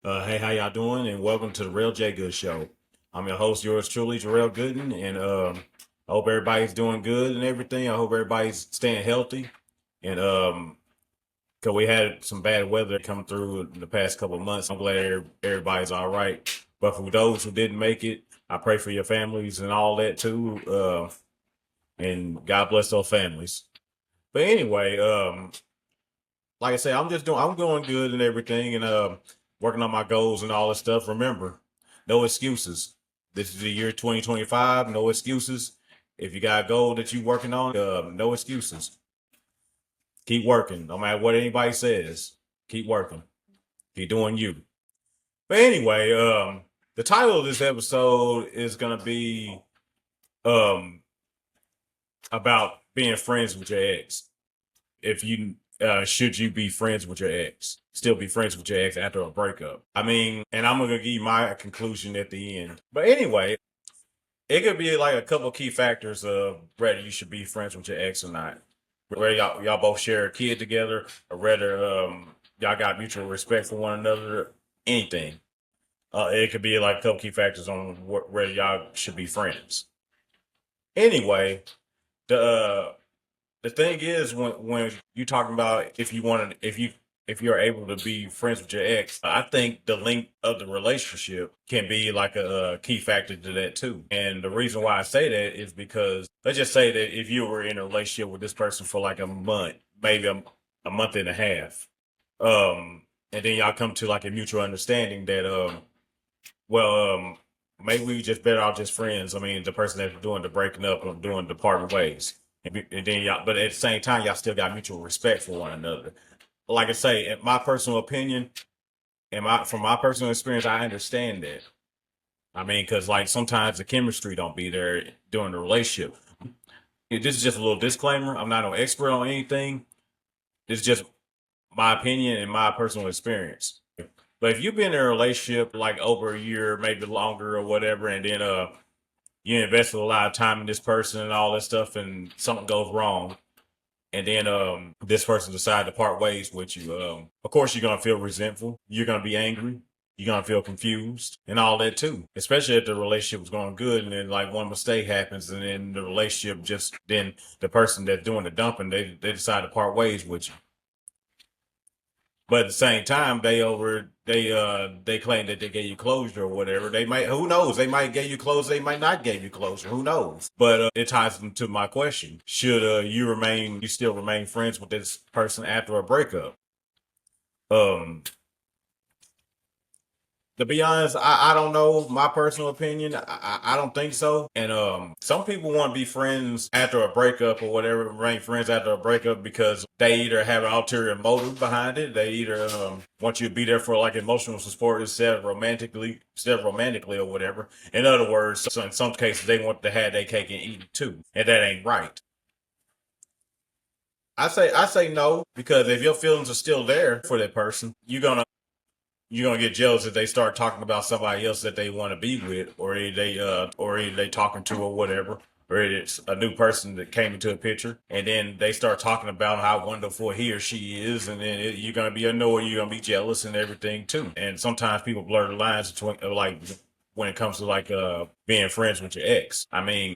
Hey, how y'all doing? And welcome to the Real J Good Show. I'm your host, yours truly, Jarrell Gooden, and I hope everybody's doing good and everything. I hope everybody's staying healthy. And cause we had some bad weather come through in the past couple of months. I'm glad everybody's all right. But for those who didn't make it, I pray for your families and all that too. And God bless those families. But anyway, like I said, I'm going good and everything, and working on my goals and all this stuff. Remember, no excuses. This is the year 2025. No excuses. If you got a goal that you're working on, no excuses. Keep working, no matter what anybody says. Keep working. Keep doing you. But anyway, the title of this episode is gonna be um about being friends with your ex. If you should you be friends with your ex, still be friends with your ex after a breakup. I mean, and I'm gonna give you my conclusion at the end. But anyway, it could be like a couple of key factors of whether you should be friends with your ex or not. Whether y'all both share a kid together, or whether y'all got mutual respect for one another, anything. It could be like a couple key factors on whether y'all should be friends. Anyway, the the thing is when you talking about if you want to if you're able to be friends with your ex, I think the length of the relationship can be like a key factor to that too. And the reason why I say that is because let's just say that if you were in a relationship with this person for like a month, maybe a month and a half, and then y'all come to like a mutual understanding that well maybe we just better off just friends. I mean, the person that's doing the breaking up or doing the parting ways. And then y'all, but at the same time, y'all still got mutual respect for one another. Like I say, in my personal opinion, and from my personal experience, I understand that. I mean, because like sometimes the chemistry don't be there during the relationship. This is just a little disclaimer. I'm not no expert on anything. It's just my opinion and my personal experience. But if you've been in a relationship like over a year, maybe longer or whatever, and then you invested a lot of time in this person and all this stuff, and something goes wrong, and then this person decide to part ways with you, of course you're gonna feel resentful, you're gonna be angry, you're gonna feel confused and all that too, especially if the relationship was going good and then like one mistake happens and then the relationship just then the person that's doing the dumping, they decide to part ways with you. But at the same time, they claim that they gave you closure or whatever. They might, who knows? They might give you closure. They might not give you closure. Who knows? But it ties into my question: should you still remain friends with this person after a breakup? Um, to be honest, I don't know. My personal opinion, I don't think so. And some people want to be friends after a breakup or whatever, remain friends after a breakup because they either have an ulterior motive behind it. They either want you to be there for like emotional support instead of romantically or whatever. In other words, so in some cases they want to have their cake and eat it too, and that ain't right. I say no because if your feelings are still there for that person, you're gonna get jealous if they start talking about somebody else that they want to be with, or they talking to or whatever, or it's a new person that came into a picture, and then they start talking about how wonderful he or she is, and then you're gonna be annoyed, you're gonna be jealous and everything too. And sometimes people blur the lines between like when it comes to like being friends with your ex. I mean,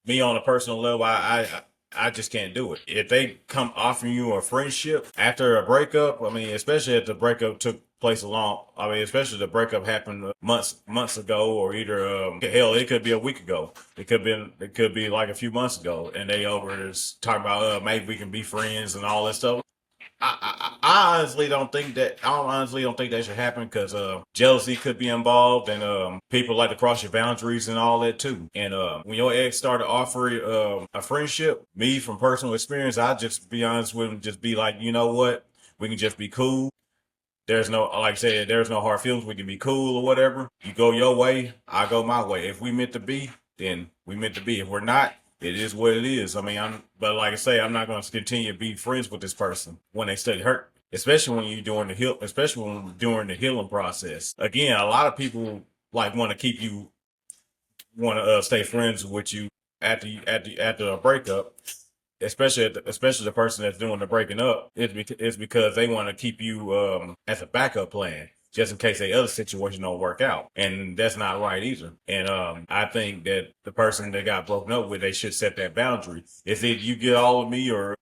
me on a personal level, I just can't do it. If they come offering you a friendship after a breakup, I mean, especially if the breakup took place especially the breakup happened months ago, or either hell, it could be a week ago. It could be like a few months ago, and they over is talking about maybe we can be friends and all that stuff. I honestly don't think that. I honestly don't think that should happen because jealousy could be involved, and people like to cross your boundaries and all that too. And when your ex started offering a friendship, me from personal experience, I just be honest with him, just be like, you know what, we can just be cool. There's no, like I said, there's no hard feelings. We can be cool or whatever. You go your way, I go my way. If we meant to be, then we meant to be. If we're not, it is what it is. I mean, but like I say, I'm not going to continue to be friends with this person when they stay hurt, especially when you're doing especially when during the healing process. Again, a lot of people like want to stay friends with you after a breakup, especially the person that's doing the breaking up, it's because they want to keep you as a backup plan. just in case the other situation don't work out. And that's not right either. And I think that the person that got broken up with, they should set that boundary. If you get all of me, or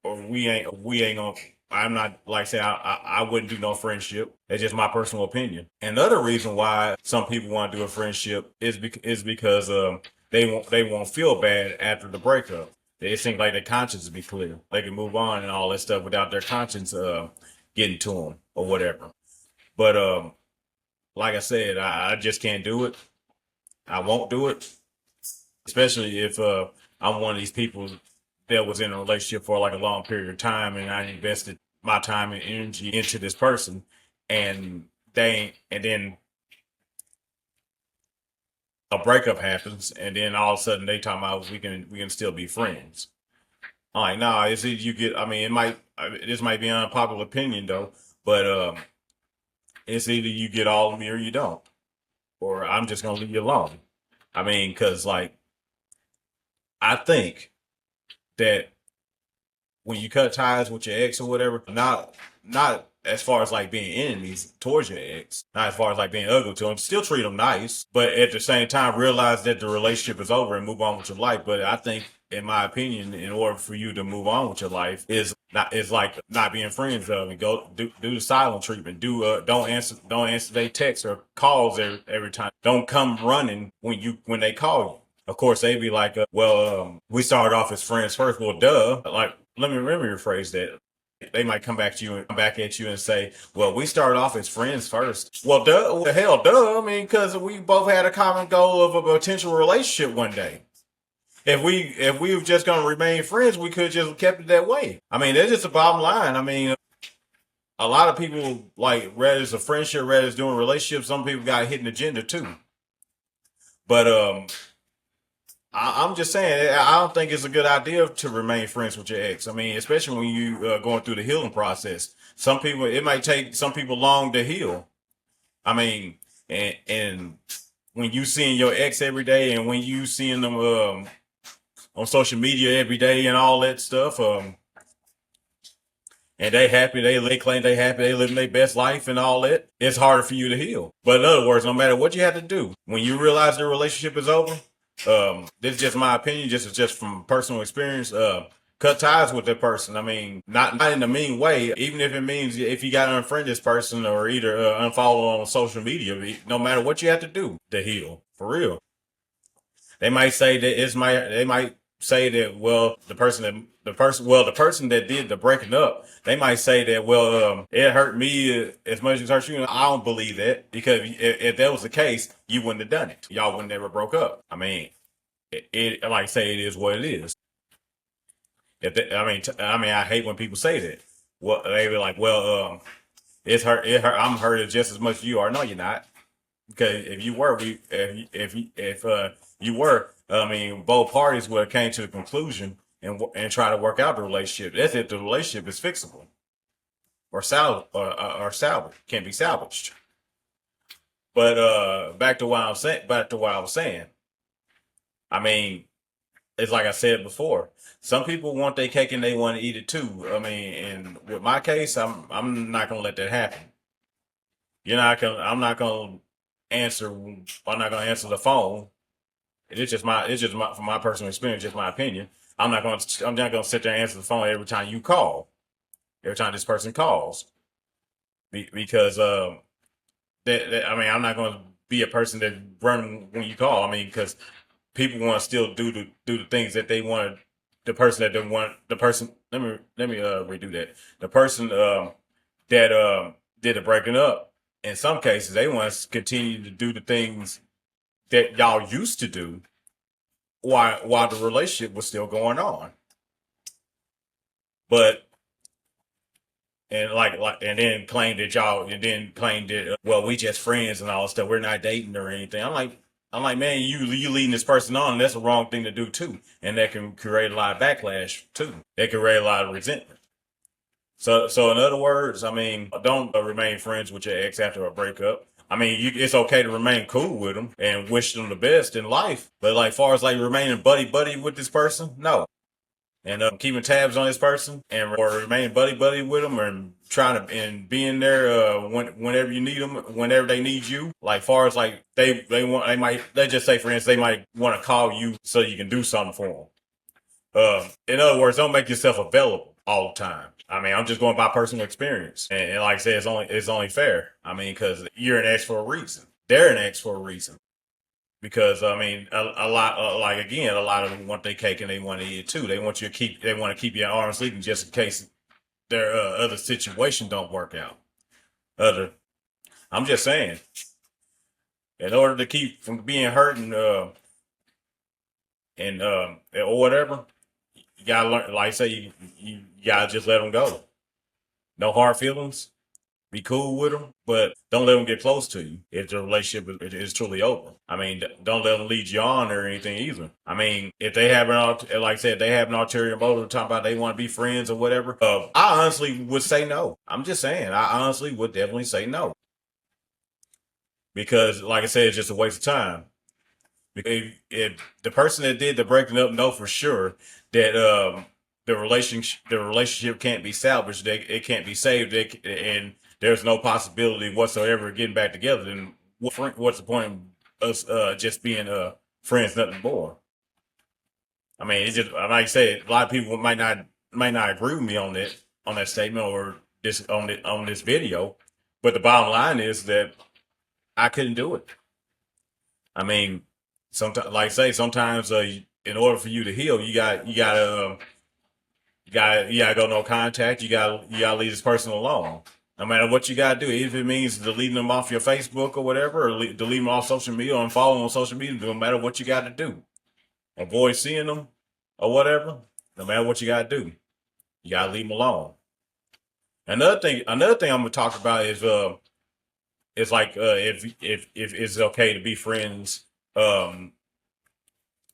we ain't gonna. I'm not like I say I wouldn't do no friendship. That's just my personal opinion. Another reason why some people want to do a friendship is because they won't feel bad after the breakup. It seems like their conscience will be clear. They can move on and all that stuff without their conscience getting to them or whatever. But like I said, I just can't do it. I won't do it, especially if I'm one of these people that was in a relationship for like a long period of time, and I invested my time and energy into this person, and and then a breakup happens, and then all of a sudden they talking about we can still be friends. I'm like, nah, it's either you get. I mean, this might be an unpopular opinion though, but it's either you get all of me or you don't, or I'm just gonna leave you alone. I mean, because like I think that when you cut ties with your ex or whatever, not as far as like being enemies towards your ex, not as far as like being ugly to them, still treat them nice, but at the same time realize that the relationship is over and move on with your life. But I think, in my opinion, in order for you to move on with your life, is like not being friends of and go do the silent treatment. Don't answer their texts or calls every time. Don't come running when they call you. Of course, they be like, well, we started off as friends first. Well, duh. Like, let me rephrase that. They might come back at you and say, well, we started off as friends first. Well, duh, what the hell, duh. I mean, because we both had a common goal of a potential relationship one day. If we were just gonna remain friends, we could just kept it that way. I mean, that's just the bottom line. I mean, a lot of people like rather it's a friendship, rather it's doing a relationship. Some people got a hidden agenda too. But I'm just saying, I don't think it's a good idea to remain friends with your ex. I mean, especially when you going through the healing process. Some people, it might take some people long to heal. I mean, and when you seeing your ex every day, and when you seeing them on social media every day and all that stuff, and they happy, they claim they happy, they living their best life and all that, it's harder for you to heal. But in other words, no matter what you have to do, when you realize the relationship is over, this is just my opinion, just from personal experience. Cut ties with that person. I mean, not in a mean way. Even if it means if you got to unfriend this person or either unfollow on social media, no matter what you have to do to heal, for real. They might say that they might say that, well, the person that did the breaking up, they might say that, well, it hurt me as much as it hurt you. I don't believe that, because if that was the case, you wouldn't have done it. Y'all would never broke up. I mean, like I say, it is what it is. I mean, I hate when people say that. Well, they be like, well, it's hurt. It hurt. I'm hurt just as much as you are. No, you're not. Because if you were, if you were, I mean, both parties would have came to the conclusion and try to work out the relationship. That's if the relationship is fixable or salvage, can be salvaged. But back to what I was saying. I mean, it's like I said before. Some people want their cake and they want to eat it too. I mean, and with my case, I'm not gonna let that happen. I'm not gonna answer. I'm not gonna answer the phone. It's just my from my personal experience, just my opinion. I'm not gonna sit there and answer the phone every time you call, every time this person calls, because I mean, I'm not gonna be a person that run when you call. I mean, because people want to still do the things that they want. The person that they want. The person. Let me redo that. The person that did the breaking up. In some cases, they want to continue to do the things that y'all used to do while the relationship was still going on. But and then claim that well, we just friends and all that stuff. We're not dating or anything. I'm like, man, you leading this person on, and that's the wrong thing to do too, and that can create a lot of backlash too. That can create a lot of resentment. So in other words, I mean, don't remain friends with your ex after a breakup. I mean, it's okay to remain cool with them and wish them the best in life, but like far as like remaining buddy buddy with this person, no. and keeping tabs on this person and or remaining buddy buddy with them and trying to and being there whenever you need them, whenever they need you. Like far as like they might they just say for instance they might want to call you so you can do something for them. In other words, don't make yourself available all the time. I mean, I'm just going by personal experience, and like I said, it's only fair. I mean, because you're an ex for a reason. They're an ex for a reason. Because I mean, a lot like again, a lot of them want their cake and they want to eat it too. They want to keep you at arm's length just in case their other situation don't work out. Other, I'm just saying, in order to keep from being hurt and or whatever, you gotta learn. Like I say, you gotta just let them go. No hard feelings. Be cool with them, but don't let them get close to you if the relationship is truly over. I mean, don't let them lead you on or anything either. I mean, if they have like I said, they have an ulterior motive talking about they want to be friends or whatever, I honestly would say no. I'm just saying, I honestly would definitely say no because, like I said, it's just a waste of time. Because if the person that did the breaking up know for sure that the relationship can't be salvaged, it can't be saved, and there's no possibility whatsoever of getting back together, then what's the point of us just being friends, nothing more? I mean, it's just like I say, a lot of people might not agree with me on that statement or this video, but the bottom line is that I couldn't do it. I mean, sometimes, like I say, sometimes in order for you to heal, you gotta go no contact. You gotta leave this person alone. No matter what you gotta do, if it means deleting them off your Facebook or whatever, or deleting them off social media or unfollow them on social media, no matter what you gotta do, avoid seeing them or whatever. No matter what you gotta do, you gotta leave them alone. Another thing I'm gonna talk about is like if it's okay to be friends um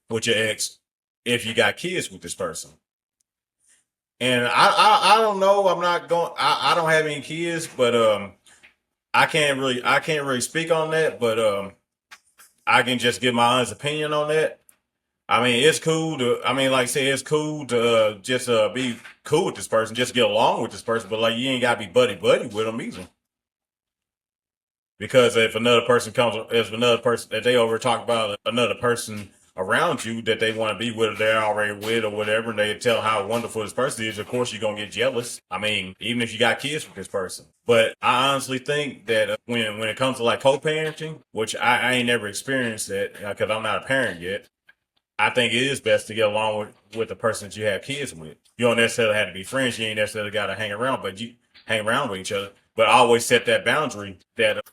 with your ex if you got kids with this person. And I don't know. I'm not going. I don't have any kids, but I can't really speak on that. But I can just give my honest opinion on that. I mean, it's cool to. I mean, like I say, it's cool to just be cool with this person, just get along with this person. But like, you ain't gotta be buddy buddy with them either. Because if another person that they over talk about another person around you that they want to be with, or they're already with, or whatever, and they tell how wonderful this person is, of course you're gonna get jealous. I mean, even if you got kids with this person. But I honestly think that when it comes to like co-parenting, which I ain't never experienced that because I'm not a parent yet. I think it is best to get along with the person that you have kids with. You don't necessarily have to be friends. You ain't necessarily got to hang around, but you hang around with each other. But I always set that boundary that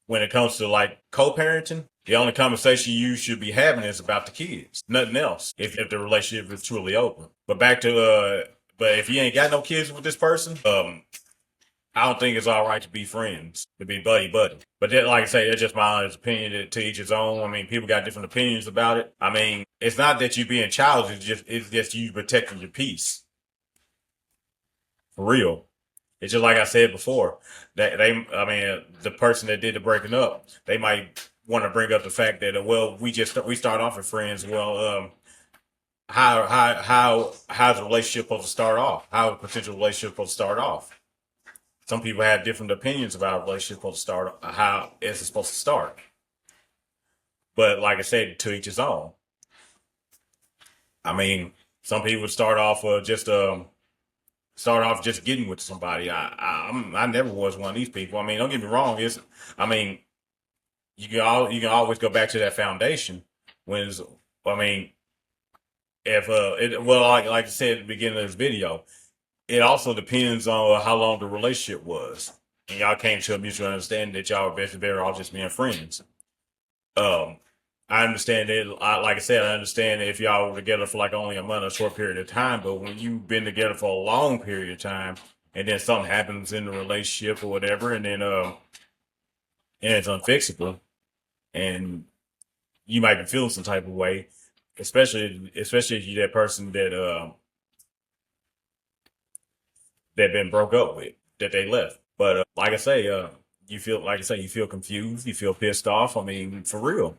when it comes to like co-parenting, the only conversation you should be having is about the kids, nothing else. If the relationship is truly open. But if you ain't got no kids with this person, I don't think it's all right to be friends, to be buddy buddy. But that, like I say, that's just my honest opinion. To each his own. I mean, people got different opinions about it. I mean, it's not that you being childish; it's just you protecting your peace for real. It's just like I said before that I mean, the person that did the breaking up, they might want to bring up the fact that well, we start off as friends. Well, how's a relationship supposed to start off? How a potential relationship supposed to start off? Some people have different opinions about a relationship supposed to start, how it's supposed to start. But like I said, to each his own. I mean, some people start off just getting with somebody. I never was one of these people. I mean, don't get me wrong. I mean, you can always go back to that foundation. When it's, I mean, if well, like I said at the beginning of this video, it also depends on how long the relationship was, and y'all came to a mutual understanding that y'all were best better off just being friends. Um, I understand it. Like I said, I understand if y'all were together for like only a month, a short period of time. But when you've been together for a long period of time, and then something happens in the relationship or whatever, and it's unfixable, and you might be feeling some type of way, especially if you're that person that been broke up with, that they left. But like I say, you feel confused, you feel pissed off. I mean, for real.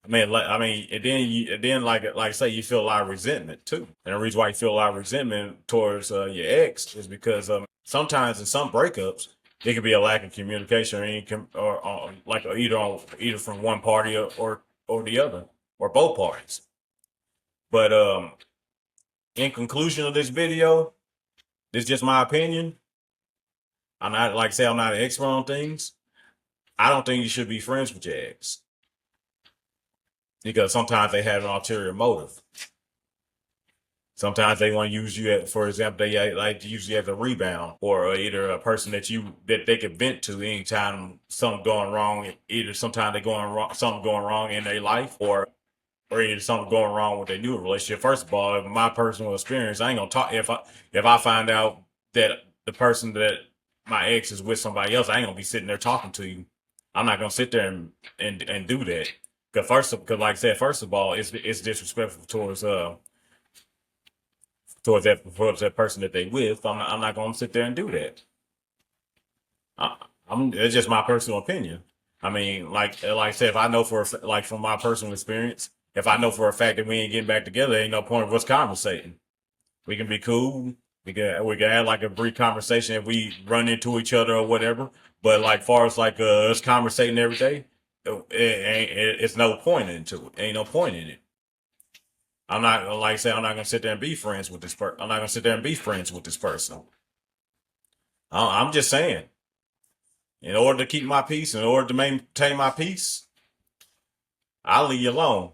and then like I say, you feel a lot of resentment too. And the reason why you feel a lot of resentment towards your ex is because sometimes in some breakups, there could be a lack of communication, or like either from one party or the other, or both parties. But in conclusion of this video, this is just my opinion. I'm not, like I say, I'm not an expert on things. I don't think you should be friends with your ex because sometimes they have an ulterior motive. Sometimes they want to use you, for example, they like to use you as a rebound, or either a person that they could vent to anytime something going wrong. Either sometimes they going wrong, something going wrong in their life, or either something going wrong with their new relationship. First of all, in my personal experience, I ain't gonna talk if I find out that the person that my ex is with somebody else, I ain't gonna be sitting there talking to you. I'm not gonna sit there and do that. Because like I said, first of all, it's disrespectful towards that person that they with. I'm not gonna sit there and do that. I, it's just my personal opinion. I mean, like I said, if I know like from my personal experience, if I know for a fact that we ain't getting back together, ain't no point of us conversating. We can be cool. We can have like a brief conversation if we run into each other or whatever. But like far as like us conversating every day, it's no point into it. Ain't no point in it. I'm not like I say I'm not gonna sit there and be friends with this person. I'm not gonna sit there and be friends with this person. I'm just saying, in order to keep my peace, in order to maintain my peace, I'll leave you alone.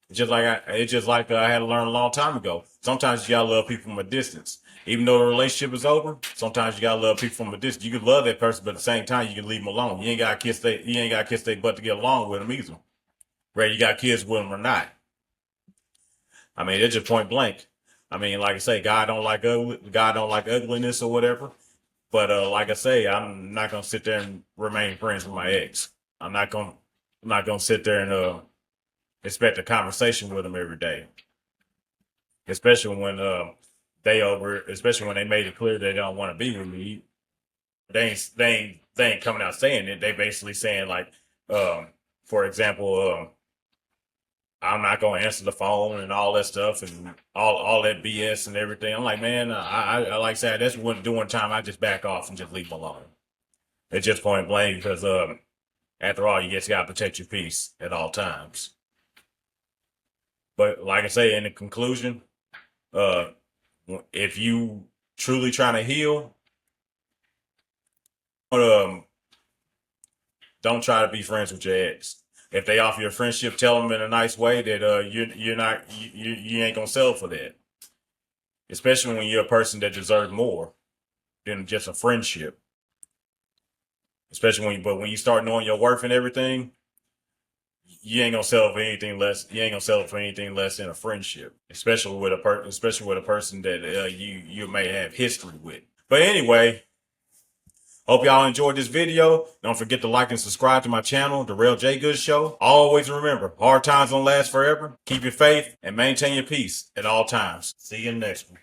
It's just like I had to learn a long time ago. Sometimes you gotta love people from a distance. Even though the relationship is over, sometimes you gotta love people from a distance. You can love that person, but at the same time, you can leave them alone. You ain't gotta kiss their butt to get along with them either. Whether you got kids with them or not. I mean, it's just point blank. I mean, like I say, God don't like ugliness or whatever. But like I say, I'm not gonna sit there and remain friends with my ex. I'm not gonna I'm not gonna sit there and expect a conversation with them every day, especially when especially when they made it clear they don't want to be with me. They ain't coming out saying it. They basically saying like, for example, I'm not gonna answer the phone and all that stuff and all that BS and everything. I'm like, man, I like I said, that's when doing time. I just back off and just leave them alone. It's just point blank because after all, you just gotta protect your peace at all times. But like I say, in the conclusion, uh, if you truly trying to heal, um, don't try to be friends with your ex. If they offer you a friendship, tell them in a nice way that you're not you ain't gonna sell for that. Especially when you're a person that deserves more than just a friendship. But when you start knowing your worth and everything, you ain't gonna sell for anything less. You ain't gonna sell for anything less than a friendship, especially with a person that you may have history with. But anyway, hope y'all enjoyed this video. Don't forget to like and subscribe to my channel, The Real J Good Show. Always remember, hard times don't last forever. Keep your faith and maintain your peace at all times. See you in the next one.